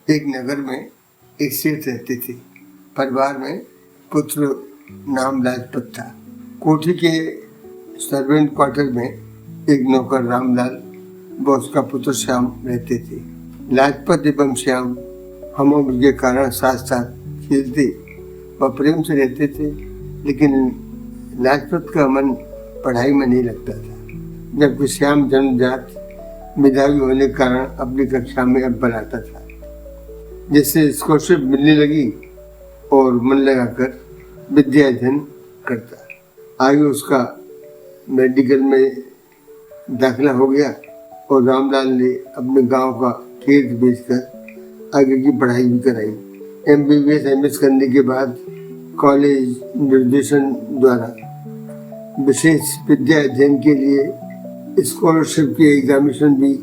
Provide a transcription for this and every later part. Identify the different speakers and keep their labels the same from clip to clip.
Speaker 1: एक नगर में एक सेठ रहते थे। परिवार में पुत्र नाम लाजपत था। कोठी के सर्वेंट क्वार्टर में एक नौकर रामलाल व उसका पुत्र श्याम रहते थे। लाजपत एवं श्याम हम उम्र के कारण साथ साथ खेलते व प्रेम से रहते थे, लेकिन लाजपत का मन पढ़ाई में नहीं लगता था, जबकि श्याम जन्मजात मेधावी होने के कारण अपनी कक्षा में अव्वल आता था। जिससे स्कॉलरशिप मिलने लगी और मन लगाकर विद्या अध्ययन करता। आगे उसका मेडिकल में दाखिला हो गया और रामलाल ने अपने गांव का खेत बेचकर आगे की पढ़ाई भी कराई। MBBS MS करने के बाद कॉलेज निर्देशन द्वारा विशेष विद्या अध्ययन के लिए स्कॉलरशिप के एग्जामिनेशन भी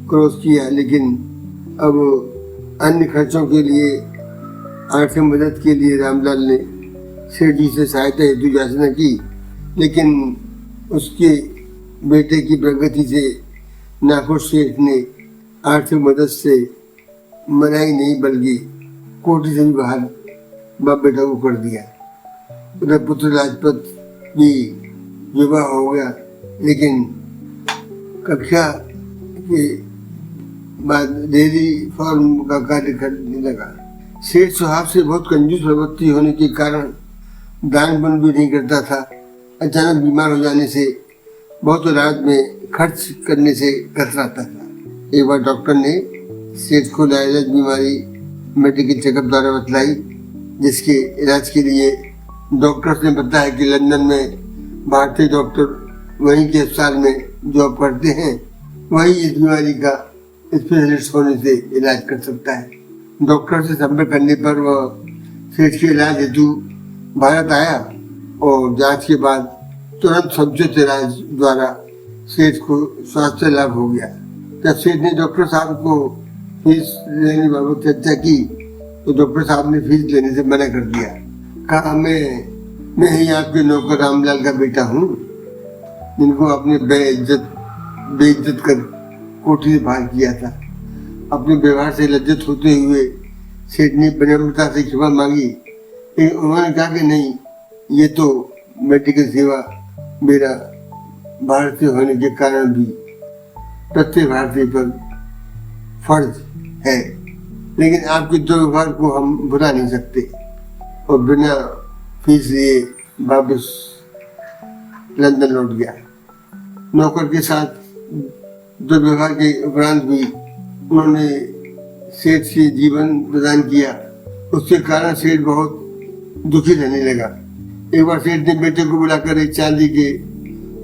Speaker 1: क्रॉस किया, लेकिन अब अन्य खर्चों के लिए आर्थिक मदद के लिए रामलाल ने सेठ जी से सहायता हेतु याचना की, लेकिन उसके बेटे की प्रगति से नाखुश सेठ ने आर्थिक मदद से मनाई नहीं बल्कि कोठी से भी बाहर बाप बेटा को कर दिया। उधर पुत्र लाजपत भी विवाह हो गया, लेकिन कक्षा के बाद डेयरी फार्म का कार्य करने लगा। सेठ स्वभाव से बहुत कंजूस प्रवृत्ति होने के कारण दान पुण्य भी नहीं करता था। अचानक बीमार हो जाने से बहुत रात में खर्च करने से कतराता था। एक बार डॉक्टर ने सेठ को लाइलाज बीमारी मेडिकल चेकअप द्वारा बतलाई, जिसके इलाज के लिए डॉक्टर्स ने बताया कि लंदन में भारतीय डॉक्टर वहीं के अस्पताल में जॉब करते हैं, वही इस बीमारी का स्पेशलिस्ट होने से इलाज कर सकता है। डॉक्टर से संपर्क करने पर वह सेठ के इलाज हेतु भारत आया और जांच के बाद तुरंत समुचित इलाज द्वारा सेठ को स्वास्थ्य लाभ हो गया। जब सेठ ने डॉक्टर साहब को फीस लेने बाबत चर्चा की तो डॉक्टर साहब ने फीस लेने से मना कर दिया। कहा, मैं ही आपके नौकर रामलाल का बेटा हूँ, जिनको आपने बेइज्जत कर कोठी से बाहर किया था। अपने व्यवहार से लज्जित होते हुए सेठ ने विनम्रता से क्षमा मांगी। उन्होंने कहा कि नहीं, ये तो मेडिकल सेवा मेरा भारतीय होने के कारण भी प्रत्येक भारतीय पर फर्ज है, लेकिन आपके दो व्यवहार को हम भुला नहीं सकते। और बिना फीस लिए वापस लंदन लौट गया। नौकर के साथ दुर्व्यवहार के उपरांत भी उन्होंने सेठ से जीवन प्रदान किया। उसके कारण सेठ बहुत दुखी रहने लगा। एक बार सेठ ने बेटे को बुलाकर एक चांदी के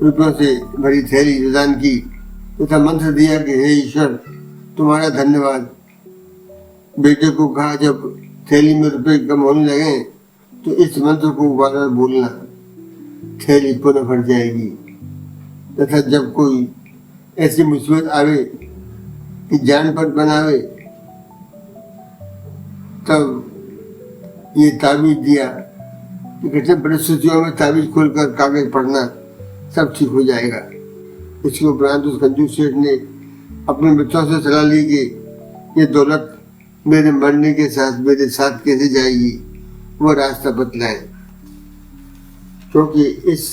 Speaker 1: रुपयों से भरी थैली प्रदान की तथा मंत्र दिया कि हे ईश्वर, तुम्हारा धन्यवाद। बेटे को कहा, जब थैली में रुपए कम होने लगे तो इस मंत्र को बार-बार बोलना, थैली पुनः भर जाएगी। तथा जब कोई ऐसी मुसीबत आवे कि जान पर बनावे, तब ये ताबीज दिया कि कठिन परिस्थितियों में ताबीज खोलकर कागज पढ़ना, सब ठीक हो जाएगा। इसके उपरांत उस कंजूस सेठ ने अपने बच्चों से सलाह ली कि ये दौलत मेरे मरने के साथ मेरे साथ कैसे जाएगी, वो रास्ता बतलाएं, क्योंकि इस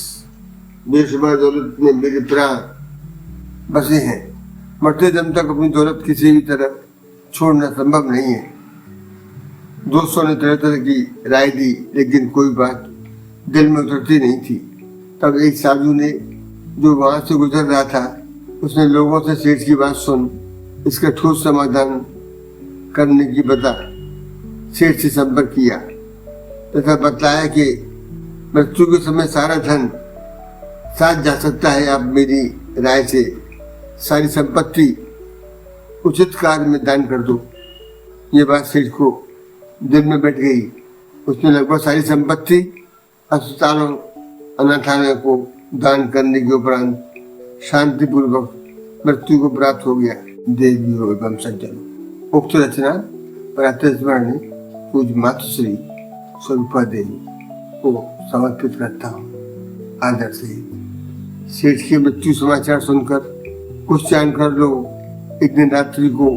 Speaker 1: बेशुमार दौलत में मेरे प्राण बसे हैं। मरते दम तक अपनी दौलत किसी भी तरह छोड़ना संभव नहीं है। दोस्तों ने तरह तरह की राय दी, लेकिन कोई बात दिल में उतरती नहीं थी। तब एक साधु ने, जो वहां से गुजर रहा था, उसने लोगों से सेठ की बात सुन इसका ठोस समाधान करने की बता सेठ से संपर्क किया तथा बताया कि मृत्यु के समय सारा धन साथ जा सकता है। आप मेरी राय से सारी संपत्ति उचित कार्य में दान कर दो। ये बात सेठ को दिल में बैठ गई। उसने लगभग सारी संपत्ति अस्पतालों अनाथालयों को दान करने के उपरांत शांतिपूर्वक मृत्यु को प्राप्त हो गया। देवी हो एवं सज्जन। उक्त रचना प्रातः पूज्य मातुश्री स्वरूपा देवी को समर्पित करता हूँ आदर से। सेठ के मृत्यु समाचार सुनकर कुछ जानकर लोग एक दिन रात्रि को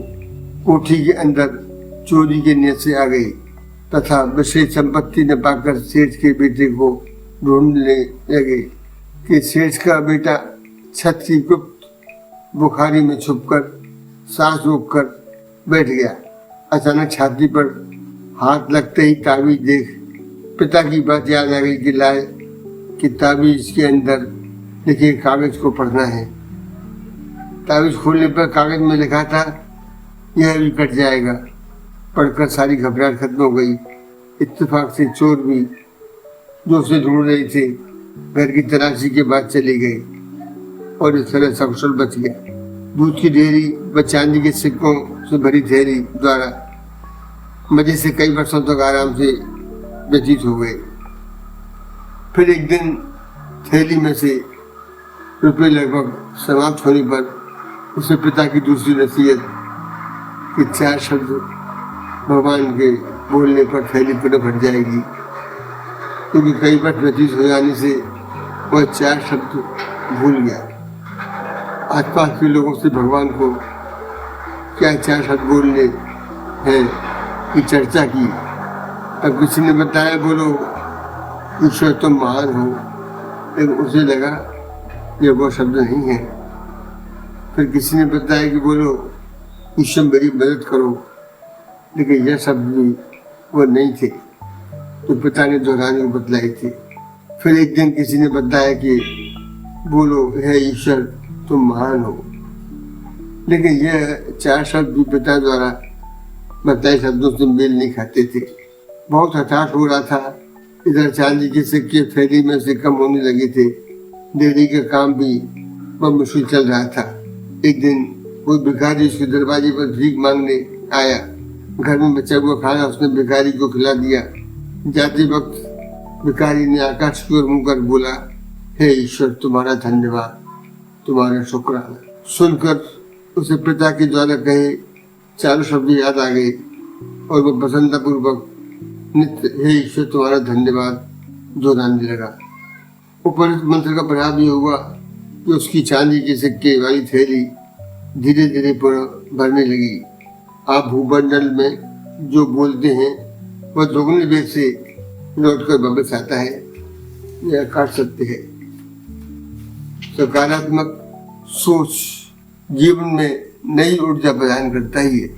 Speaker 1: कोठी के अंदर चोरी की नीयत से आ गई तथा विशेष संपत्ति न पाकर सेठ के बेटे को ढूंढने लगे कि सेठ का बेटा छत की गुप्त बुखारी में छुपकर सांस रोककर बैठ गया। अचानक छाती पर हाथ लगते ही ताबीज देख पिता की बात याद आ गई कि लाए कि ताबीज के अंदर लिखे कागज को पढ़ना है। ताबीज खोलने पर कागज में लिखा था यह भी कट जाएगा। पढ़कर सारी घबराहट खत्म हो गई। इत्तेफाक से चोर भी जो उसे ढूंढ रहे थे घर की तलाशी के बाद चले गए और इस तरह सकुशल बच गया। दूध की डेयरी व चांदी के सिक्कों से भरी थैली द्वारा मजे से कई वर्षों तक आराम से व्यतीत हो गए। फिर एक दिन थैली में से रुपये लगभग समाप्त होने पर उसे पिता की दूसरी नसीहत कि 4 शब्द भगवान के बोलने पर थैली पुनः भर जाएगी, क्योंकि कई बार व्यतीत हो जाने से वह 4 शब्द भूल गया। आसपास के लोगों से भगवान को क्या 4 शब्द बोलने हैं की चर्चा की। तब किसी ने बताया बोलो ईश्वर तुम महान हो, लेकिन उसे लगा ये वो शब्द नहीं है। फिर किसी ने बताया कि बोलो ईश्वर मेरी मदद करो, लेकिन यह शब्द भी वो नहीं थे तो पिता ने दोहराने को बतलाई थी। फिर एक दिन किसी ने बताया कि बोलो हे ईश्वर तुम महान हो, लेकिन यह 4 शब्द भी पिता द्वारा बताए शब्दों से मेल नहीं खाते थे। बहुत हताश हो रहा था। इधर चांदी के सिक्के थैली में से कम होने लगे थे। डेयरी का काम भी बहुत मुश्किल चल रहा था। एक दिन कोई भिखारी उसके दरवाजे पर भीख मांगने आया। घर में बचा हुआ खाना उसने भिखारी को खिला दिया। जाते वक्त भिखारी ने आकाश की ओर मुँह कर बोला हे ईश्वर तुम्हारा धन्यवाद, तुम्हारा शुक्राना। सुनकर उसे पिता के द्वारा कहे 4 शब्द याद आ गए और वह प्रसन्नतापूर्वक नित्य हे ईश्वर तुम्हारा धन्यवाद दोहराने लगा। उपरोक्त मंत्र का प्रभाव यह हुआ कि उसकी चांदी के सिक्के वाली थैली धीरे धीरे पुनः भरने लगी। आप भूमंडल में जो बोलते हैं वह दोगुने वेग से लौट कर वापस आता है। यह अकाट सत्य है। सकारात्मक सोच जीवन में नई ऊर्जा प्रदान करता ही है।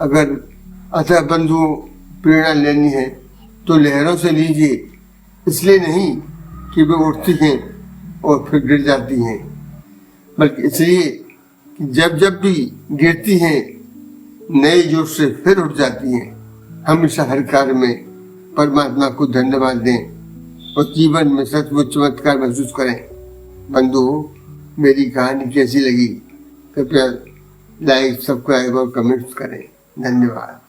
Speaker 1: अगर अतः बंधुओं प्रेरणा लेनी है तो लहरों से लीजिए, इसलिए नहीं कि वे उठती हैं और फिर गिर जाती हैं, बल्कि इसलिए कि जब जब भी गिरती हैं नए जोश से फिर उठ जाती हैं। हमेशा हर कार्य में परमात्मा को धन्यवाद दें और जीवन में सचमुच चमत्कार महसूस करें। बंधुओं मेरी कहानी कैसी लगी कृपया लाइक सब्सक्राइब और कमेंट्स करें। धन्यवाद।